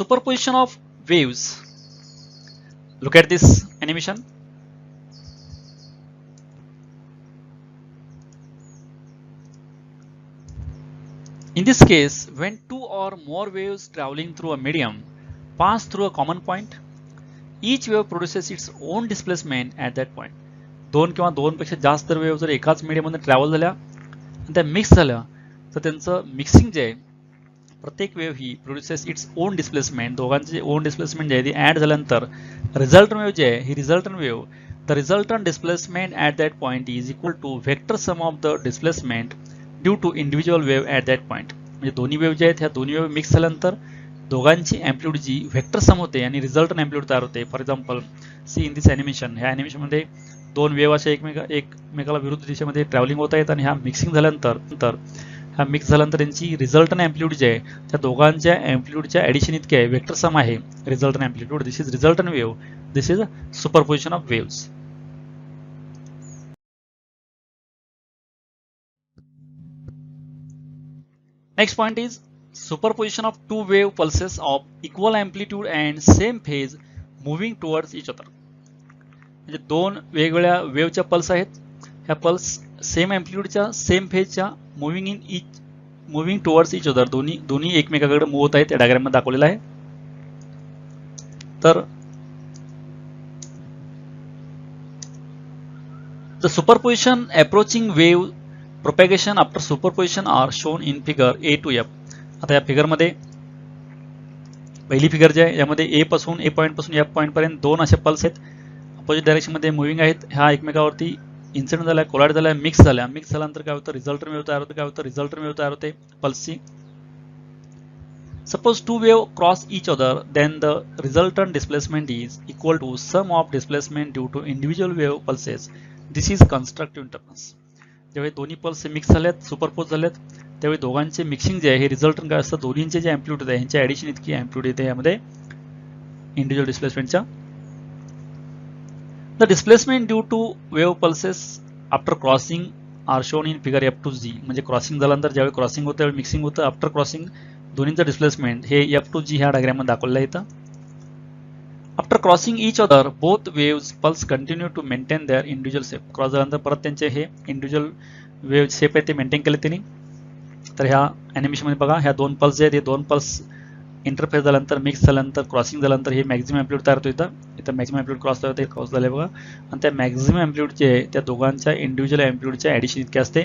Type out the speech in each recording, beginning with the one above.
Superposition of waves. Look at this animation. In this case, when two or more waves traveling through a medium pass through a common point, each wave produces its own displacement at that point. दोन किंवा दोनपेक्षा जास्त जर wave जर एकाच मीडियममध्ये travel झाल्या आणि त्या मिक्स झाल्या तर त्यांचं मिक्सिंग जे आहे प्रत्येक वेव्ह ही प्रोड्युसेस इट्स ओन डिस्प्लेसमेंट. दोघांचे जे ओन डिस्प्लेसमेंट जे आहे ती ऍड झाल्यानंतर रिझल्टंट वेव्ह जे आहे ही resultant wave the resultant displacement at that point is equal to vector sum of the displacement due to individual wave at that point. म्हणजे दोन्ही वेव्ह जे आहेत ह्या दोन्ही वेव्ह मिक्स झाल्यानंतर दोघांची अँप्लिट्यूड जी व्हेक्टर सम होते आणि रिझल्टंट अँप्लिट्यूड तयार होते. For example see in this animation. ह्या ॲनिमेशनमध्ये दोन वेव्ह अशा एकमेकाला विरुद्ध दिशेमध्ये ट्रॅव्हलिंग होत आहेत आणि ह्या मिक्सिंग झाल्यानंतर ह्या मिक्स झाल्यानंतर त्यांची रिझल्टंट अँप्लिट्यूड जे आहे त्या दोघांच्या अँप्लिट्यूडच्या ॲडिशन इतके आहे. व्हेक्टर सम आहे resultant amplitude. This is resultant wave. This is superposition of waves. Next point is superposition of two wave pulses of equal amplitude and same phase moving towards each other. म्हणजे दोन वेगवेगळ्या वेव्हच्या pulse आहेत. ह्या pulse same अँप्लिट्यूडच्या same फेजच्या moving towards each other दोन्ही एकमेकाकडे move होत आहेत. या डायग्राम मध्ये दाखवलेला आहे. तर the superposition approaching wave propagation after superposition are shown in figure A to F. आता या फिगर मध्ये पहिली फिगर जी आहे यामध्ये A पासून A पॉइंट पासून F पॉइंट पर्यंत दोन असे पल्स आहेत. अपोजिट डायरेक्शन मध्ये मुव्हिंग आहेत. ह्या एकमेकावरती इन्सिडेंट झाल्या, कोलाइड झाल्या, मिक्स झाल्यानंतर काय होतं रिझल्टंट वेव्ह तयार होते. काय होतं रिझल्टंट वेव्ह तयार होते पल्सची. Suppose two wave cross each other, then the resultant displacement is equal to sum of displacement due to individual wave pulses. This is constructive interference. ज्यावेळी दोन्ही पल्स मिक्स झाल्यात, superpose झाल्यात, त्यावेळी दोघांचे मिक्सिंग जे आहे हे रिझल्टंट काय असतं दोन्हींचे जे अँप्लिट्यूड आहे ह्यांच्या ॲडिशन इतकी अँप्लिट्यूड येते यामध्ये इंडिव्हिज्युअल डिस्प्लेसमेंटच्या. The displacement due to wave pulses after crossing are shown in figure F to G. म्हणजे क्रॉसिंग झाल्यानंतर ज्यावेळी क्रॉसिंग होतं त्यावेळी मिक्सिंग होतं. आफ्टर क्रॉसिंग दोन्हींचं डिस्प्लेसमेंट हे F to G ह्या डायग्राममध्ये दाखवलेलं आहे इथं. After crossing each other both waves pulse continue to maintain their individual shape. Cross झाल्यानंतर परत त्यांचे हे इंडिव्हिज्युअल वेव्ह शेप आहे ते मेंटेन केले त्यांनी. तर ह्या ॲनिमेशनमध्ये बघा ह्या दोन पल्स जे आहेत हे दोन पल्स इंटरफेस झाल्यानंतर मिक्स झाल्यानंतर क्रॉसिंग झाल्यानंतर हे मॅक्झिमम अँप्लिट्यूड तयार होतो. इथं मॅक्झिमम अँप्लिट्यूड क्रॉस होते क्रॉस झाले बघा. आणि त्या मॅक्झिमम अँप्लिट्यूड जे आहे त्या दोघांच्या इंडिव्हिज्युअल अँप्लिट्यूडच्या ॲडिशन इतके असते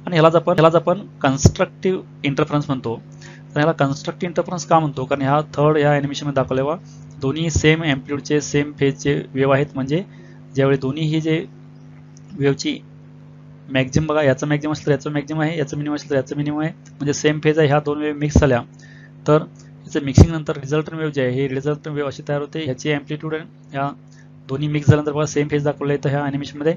आणि ह्यालाच आपण कन्स्ट्रक्टिव्ह इंटरफरन्स म्हणतो. तर ह्याला कन्स्ट्रक्टिव्ह इंटरफरन्स का म्हणतो कारण ह्या थर्ड या ॲनिमेशनमध्ये दाखवले बघा दोन्ही सेम अँप्लिट्यूडचे सेम फेजचे वेव्ह आहेत. म्हणजे ज्यावेळी दोन्ही हे जे वेव्हची मॅक्झिमम बघा याचं मॅक्झिमम असलं तर याचं मॅक्झिमम आहे, याचं मिनिमम असलं तर याचं मिनिमम आहे. म्हणजे सेम फेज आहे. ह्या दोन वेव्ह मिक्स झाल्या तर याचं मिक्सिंग नंतर रिझल्टंट वेव्ह जे आहे हे रिझल्टंट वेव्ह अशी तयार होते. ह्याची अँप्लिट्यूड ह्या दोन्ही मिक्स झाल्यानंतर बघा सेम फेज दाखवले तर ह्या ॲनिमेशनमध्ये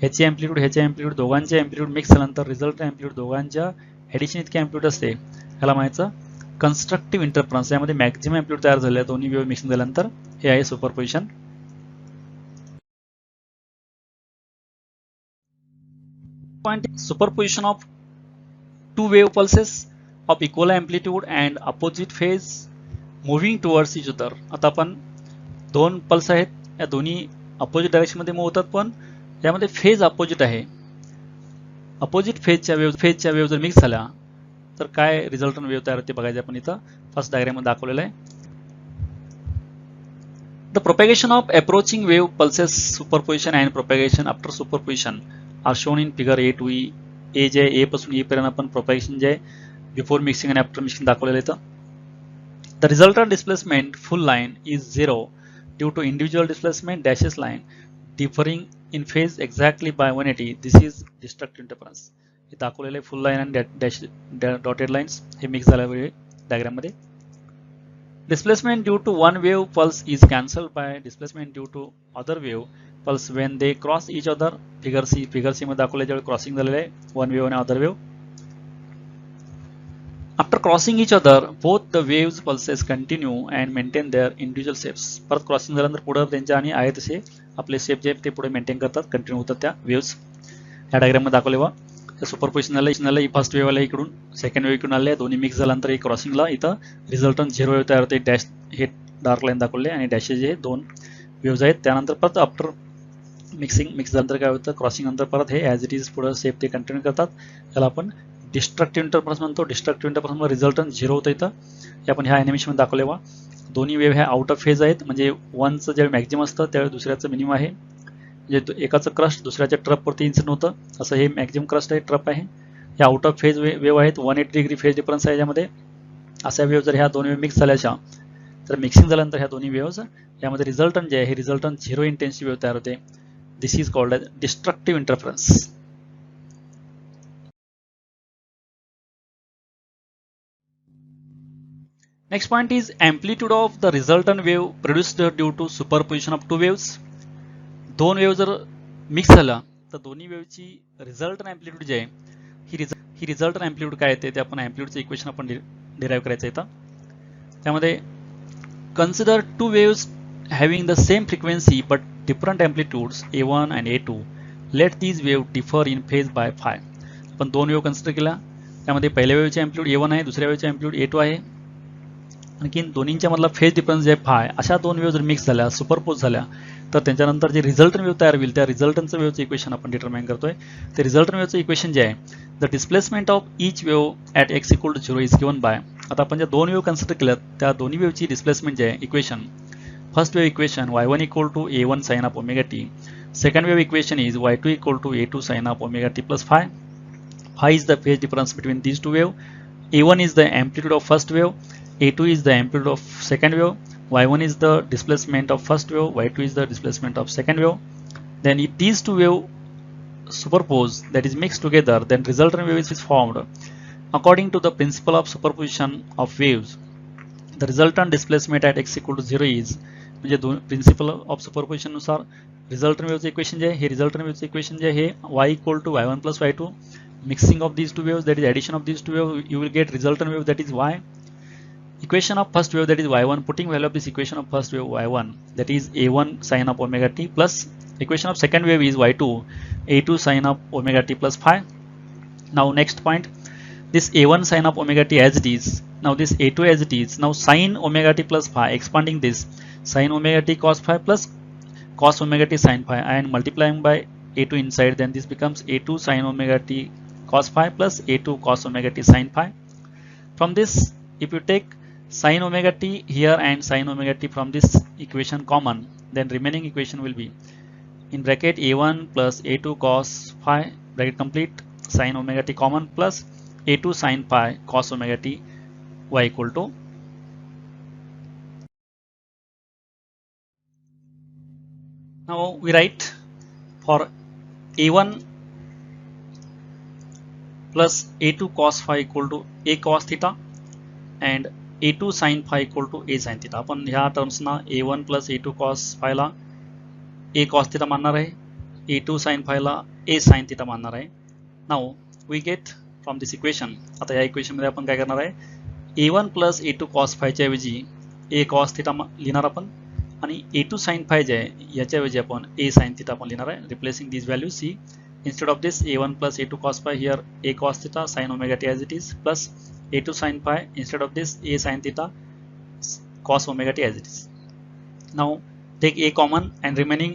ह्याची अँप्लिट्यूड दोघांचे अँप्लिट्यूड मिक्स झाल्यानंतर रिझल्टंट अँप्लिट्यूड दोघांच्या ॲडिशन इतके अँप्लिट्यूड असते. ह्याला म्हणायचं कन्स्ट्रक्टिव्ह इंटरफरन्स. यामध्ये मॅक्झिमम अँप्लिट्यूड तयार झाले दोन्ही वेव्ह मिक्सिंग झाल्यानंतर हे आहे superposition. Point superposition of two wave pulses of equal amplitude and opposite phase moving towards each other. आता आपण दोन पल्स आहेत या दोन्ही अपोजिट डायरेक्शन मध्ये मूव्ह होतात पण यामध्ये फेज अपोजिट आहे. अपोजिट फेजच्या वेव्ह जर मिक्स झाल्या तर काय रिझल्टंट वेव्ह तयार होते बघायचे आपण इथं फर्स्ट डायग्राम मध्ये दाखवलेलं आहे. The propagation of approaching wave pulses superposition and propagation after superposition are shown in figure A to E. A जे ए पासून ई पर्यंत आपण प्रोपॅगेशन जे आहे बिफोर मिक्सिंग आणि आफ्टर मिक्सिंग दाखवलेलं आहे. The resultant displacement full line is 0 due to individual displacement dashes line differing in phase exactly by 180. This is destructive interference. हे दाखवलेले फुल लाईन आणि डॅश डॉटेड लाईन्स हे mix झाल्यामुळे diagram मध्ये. Displacement due to one wave pulse is cancelled by displacement due to other wave pulse when they cross each other. Figure C मध्ये दाखवले ज्यावेळी crossing झालेले आहे one wave आणि other wave. After crossing each other, both the waves pulses continue and maintain their individual shapes. परत crossing झाल्यानंतर पुढे त्यांचे आणि आहे तसे आपले शेप जे ते पुढे मेंटेन करतात कंटिन्यू होतात त्या वेव्स. या डायग्राम मध्ये दाखवले बघा. सुपरपोजिशन झालं, फर्स्ट वेव्ह आला इकडून, सेकंड वेव्ह इकडून आले, दोन्ही मिक्स झाल्यानंतर एक क्रॉसिंगला इथं रिझल्टंट 0 वेव्ह तयार होते. डॅश हे डार्क लाईन दाखवले आणि डॅशेज हे 2 वेव्हज आहेत. त्यानंतर परत आफ्टर मिक्स झाल्यानंतर काय होतं, क्रॉसिंग नंतर परत हे ॲज इट इज पुढे सेफ ते कंटिन्यू करतात. त्याला आपण डिस्ट्रक्टिव्ह इंटरफरन्स म्हणतो. डिस्ट्रक्टिव्ह इंटरफरन्समध्ये रिझल्टंट 0 होतं इथं. हे आपण ह्या ॲनिमेशनमध्ये दाखवले वा. दोन्ही वेव्ह ह्या आउट ऑफ फेज आहेत, म्हणजे वनचं ज्यावेळी मॅक्झिमम असतं त्यावेळी दुसऱ्याचं मिनिमम आहे. म्हणजे एकाचं क्रस्ट दुसऱ्याच्या ट्रपवरती इन्सिडेंट होतं, असं हे मॅक्झिमम क्रस्ट आहे, ट्रप आहे. ह्या आउट ऑफ फेज वेव्ह आहेत. 180 डिग्री फेज डिफरन्स आहे यामध्ये. अशा वेव्ह जर ह्या दोन वेव्ह मिक्स झाल्याच्या, तर मिक्सिंग झाल्यानंतर ह्या दोन्ही वेव्हज यामध्ये रिझल्टंट जे आहे हे रिझल्टंट 0 इंटेन्सिटी वेव्ह तयार होते. This is called as destructive interference. Next point is amplitude of the resultant wave produced due to superposition of two waves. दोन वेव्ह जर मिक्स झाला तर दोन्ही वेव्हची रिझल्टंट अँप्लिट्यूड जे आहे ही रिझल्टंट अँप्लिट्यूड काय येते ते आपण अँप्लिट्यूडचं इक्वेशन आपण डिराईव्ह करायचं येतं. त्यामध्ये consider two waves having the same frequency but different amplitudes A1 and A2. Let these wave differ in phase by phi. आपण दोन वेव्ह कन्सिडर केला, त्यामध्ये पहिल्या वेव्हची अँप्लिट्यूड A1 आहे, दुसऱ्या वेव्हची अँप्लिट्यूड A2 आहे. आणखीन दोन्हींच्या मधला फेज डिफरन्स जे आहे फाय. अशा दोन वेव्ह जर मिक्स झाल्या, सुपरपोज झाल्या, तर त्यांच्यानंतर जे रिझल्टंट वेव्ह तयार होईल त्या रिझल्टंटचं वेव्हचं इक्वेशन आपण डिटरमाइन करतोय. ते रिझल्टंट वेव्हचं इक्वेशन जे आहे, the displacement of each wave at x = 0 is given by. आता आपण ज्या दोन वेव्ह कन्सिडर केल्यात त्या दोन्ही वेव्हची डिस्प्लेसमेंट जे आहे equation, first wave equation y1 = a1 sin of omega t. Second wave equation is y2 = a2 sin of omega t plus phi. Phi is the phase difference between these two waves. A1 is the amplitude of first wave, A2 is the amplitude of second wave, y1 is the displacement of first wave, y2 is the displacement of second wave. Then if these two waves superpose, that is mixed together, then resultant wave is formed. According to the principle of superposition of waves, the resultant displacement at x = 0 is, म्हणजे principle of superposition नुसार resultant वेव्हचं equation जे आहे हे resultant वेव्हचं equation जे आहे y = y1 + y2. Mixing of these two waves, that is addition of these two waves, you will get resultant wave, that is y. Equation of first wave, that is y1, putting value of this equation of first wave y1, that is a1 sin of omega t, plus equation of second wave is y2, a2 sin of omega t plus phi. Now next point, this a1 sin of omega t as it is, now this a2 as it is, now sin omega t plus phi, expanding this sin omega t cos phi plus cos omega t sin phi, and multiplying by a2 inside, then this becomes a2 sin omega t cos phi plus a2 cos omega t sin phi. From this, if you take sin omega t here and sin omega t from this equation common, then remaining equation will be in bracket a1 plus a2 cos phi, bracket complete, sin omega t common, plus a2 sin phi cos omega t, y equal to. Now we write for a1 plus a2 cos phi equal to a cos theta and a2 sin phi equal to a sin theta. आपण ह्या टर्म्सना a1 plus a2 cos phi ला a cos theta मानणार आहे, a2 sin phi ला a sin theta मानणार आहे. Now we get from this equation, आता या equation मध्ये आपण काय करणार आहे, a1 plus a2 cos phi च्या ऐवजी a cos theta लिहिणार आपण, आणि a2 sin phi जे आहे याच्या ऐवजी आपण a sin theta आपण लिहिणार आहे. Replacing these values, see, instead of this a1 plus a2 cos phi, here a cos theta sin omega t as it is, plus a2 sin phi, instead of this a sin theta cos omega t as it is. Now take a common and remaining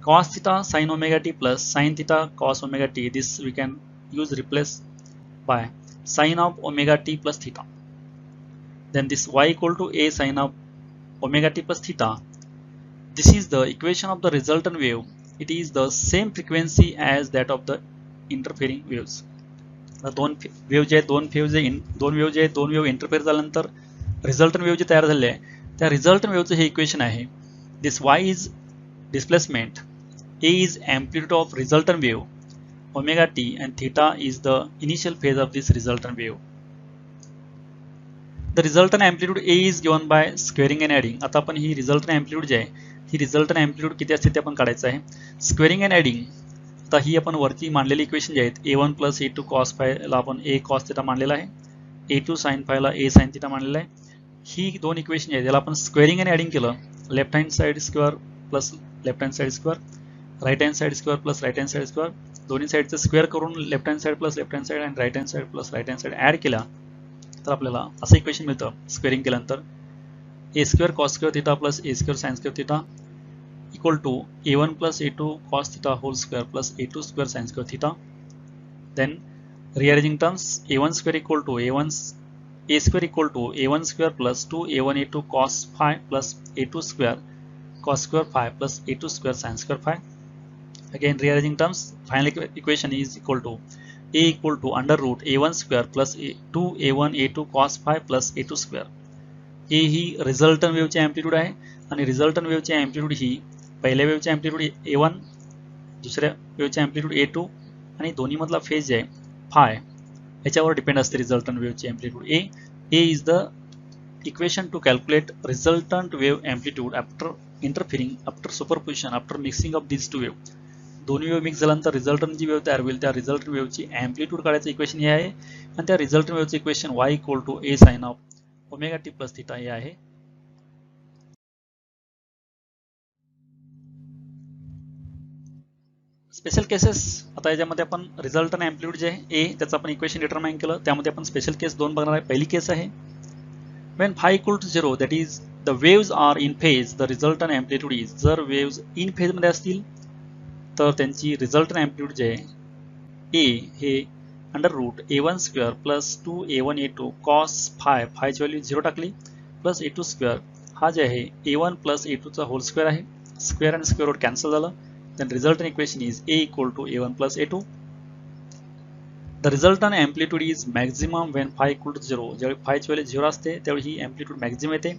cos theta sin omega t plus sin theta cos omega t, this we can use replace by sin of omega t plus theta. Then this y equal to a sin of omega t plus theta. This is the equation of the resultant wave. It is the same frequency as that of the interfering waves. दोन wave जे दोन wave interfere झाल्यानंतर resultant wave जे तयार झाले आहे त्या resultant वेव्हचं हे इक्वेशन आहे. दिस y is displacement, a is amplitude of resultant wave, omega t, and theta is the initial phase of this resultant wave. The resultant amplitude a is given by squaring and adding. आता आपण ही resultant amplitude जे आहे ही resultant amplitude किती असते ते आपण काढायचं आहे. स्क्वेअरिंग अँड ॲडिंग, आता ही आपण वरती मांडलेली इक्वेशन जे आहेत a1 plus a2 cos phi ला आपण a cos theta मांडलेला आहे, a2 sin phi ला a sin theta मांडलेला आहे. ही दोन इक्वेशन जे आहेत याला आपण स्क्वेअरिंग अँड ॲडिंग केलं, left hand side square plus left hand side square, right hand side square plus right hand side square, दोन्ही साईडचं स्क्वेअर करून left hand side plus left hand side आणि right hand side plus right hand side add केला तर आपल्याला असं equation मिळतं squaring केल्यानंतर A square cos square theta plus A square sine square theta equal to a1 plus a2 cos theta whole square plus a2 square sin square theta. Then rearranging terms, a1 square equal to a square equal to a1 square plus 2 a1 a2 cos phi plus a2 square cos square phi plus a2 square sin square phi. Again rearranging terms, final equation is equal to a equal to under root a1 square plus 2 a1 a2 cos phi plus a2 square. a ही resultant वेव्हची amplitude आहे आणि resultant वेव्हची amplitude ही पहिल्या वेव्हची amplitude a1 दुसऱ्या वेव्हची amplitude a2 आणि दोन्ही मधला फेज जे आहे फाय याच्यावर डिपेंड असते रिझल्टंट वेव्हची amplitude a is the equation to calculate resultant wave amplitude after interfering after superposition after mixing of this two wave दोन्ही वेव्ह मिक्स झाल्यानंतर रिझल्टंट जी वेव्ह तयार होईल त्या रिझल्टंट वेव्हची अँप्लिट्यूड काढायचं इक्वेशन हे आहे आणि त्या रिझल्टंट वेव्हचं equation y equal to a sine of omega T plus theta हे आहे. स्पेशल केसेस आता याच्यामध्ये आपण रिझल्टंट अँप्लिट्यूड जे आहे ए त्याचं आपण इक्वेशन डिटरमाइन केलं त्यामध्ये आपण स्पेशल केस दोन बघणार आहे. पहिली केस आहे when phi equal to 0 that is the waves are in phase the resultant amplitude is जर waves in phase मध्ये असतील तर त्यांची रिझल्टंट अँप्लिट्यूड जे आहे ए हे under root a1 square plus 2 a1 a2 cos phi ची व्हॅल्यू 0 टाकली प्लस a2 स्क्वेअर हा जे आहे a1 प्लस a2 चा होल स्क्वेअर आहे स्क्वेअर आणि स्क्वेअर रूट कॅन्सल झालं. Then resultant equation is a equal to a1 plus a2. The resultant amplitude is maximum when phi equal to 0. ज्यावेळी phi ची value 0 असते त्यावेळी ही amplitude maximum येते.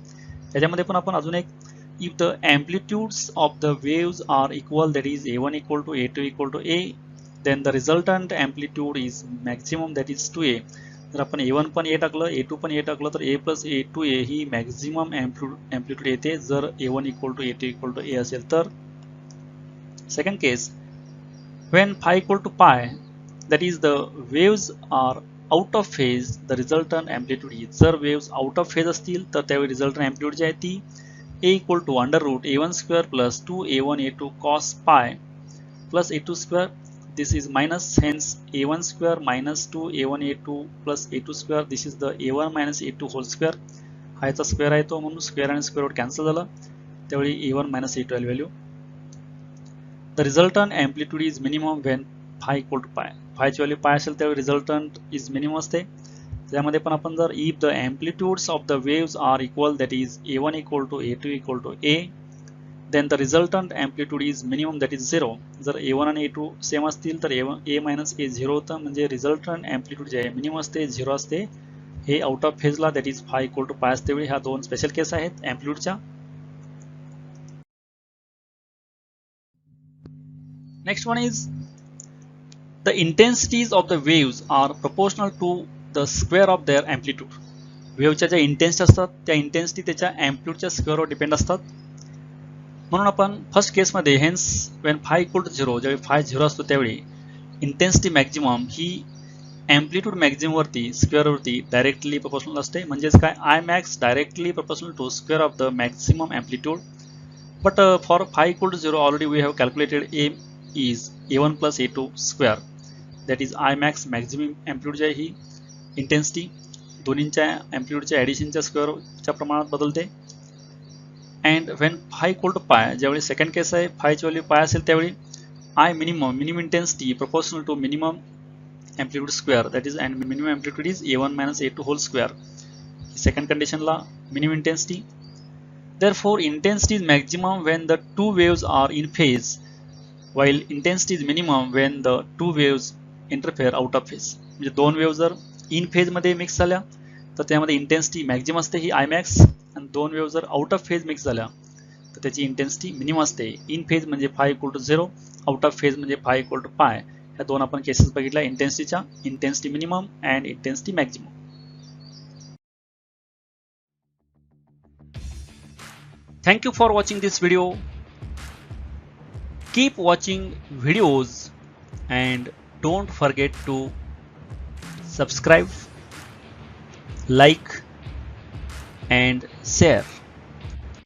त्याच्यामध्ये पण आपण अजून एक if the amplitudes of the waves are equal that is a1 equal to a2 equal to a then the resultant amplitude is maximum that is 2a. जर आपण a1 पण a टाकलं a2 पण a टाकलं तर a plus a2a he maximum amplitude येते जर a1 equal to a2 equal to a असेल तर. Second case, when phi equal to pi, that is the waves are out of phase, the resultant amplitude is. जर waves out of phase असतील तर त्यावेळी resultant amplitude जी आहे ती a equal to under root a1 square plus 2 a1 a2 cos pi plus a2 square. This is minus, hence a1 square minus 2 a1 a2 plus a2 square. This is the a1 minus a2 whole square. हा याचा square आहे तो म्हणून square आणि square route cancel झालं त्यावेळी a1 minus a2 value. The resultant amplitude is minimum when phi equal to pi. Phi ची value pi असेल त्यावेळी resultant is minimum असते. त्यामध्ये पण आपण जर if the amplitudes of the waves are equal that is a1 equal to a2 equal to a then the resultant amplitude is minimum that is 0. जर a1 आणि a2 same असतील तर a minus a 0 होतं म्हणजे resultant amplitude जे आहे minimum असते 0 असते. हे आउट ऑफ फेजला that is phi equal to pi असते वेळी ह्या दोन स्पेशल केस आहेत अँप्लिट्यूडच्या. Next one is the intensities of the waves are proportional to the square of their amplitude. वेव्हच्या ज्या इंटेन्सिटी असतात त्या इंटेन्सिटी त्याच्या अँप्लिट्यूडच्या स्क्वेअरवर डिपेंड असतात. म्हणून आपण फर्स्ट केसमध्ये hence when phi equal to 0 ज्यावेळी फाय 0 असतो त्यावेळी इंटेन्सिटी मॅक्झिमम ही अँप्लिट्यूड मॅक्झिममवरती स्क्वेअरवरती डायरेक्टली प्रोपोर्शनल असते. म्हणजेच काय I max directly proportional to square of the maximum amplitude. But for phi equal to 0 already we have calculated A is a1 plus a2 square that is I max maximum amplitude जी आहे ही intensity दोन्हींच्या अँप्लिट्यूडच्या ॲडिशनच्या स्क्वेअरच्या प्रमाणात बदलते. And when phi equal to pi ज्यावेळी सेकंड केस आहे फायची व्हॅल्यू पाय असेल त्यावेळी I minimum intensity proportional to minimum amplitude square that is and minimum amplitude is a1 minus a2 whole square. Second कंडिशनला minimum intensity. Therefore intensity is maximum when the two waves are in phase while intensity is minimum when the two waves interfere out of phase. म्हणजे दोन wave जर in phase मध्ये mix झाल्या तर त्यामध्ये intensity maximum असते ही I max आणि दोन वेव्ह जर आउट ऑफ फेज मिक्स झाल्या तर त्याची इंटेन्सिटी मिनिमम असते. इन फेज म्हणजे phi equal to 0 out of phase म्हणजे फाय इक्वल टू पाय. ह्या दोन आपण केसेस बघितल्या इंटेन्सिटीच्या intensity minimum and intensity maximum. Thank you for watching this video. Keep watching videos and don't forget to subscribe, like and share.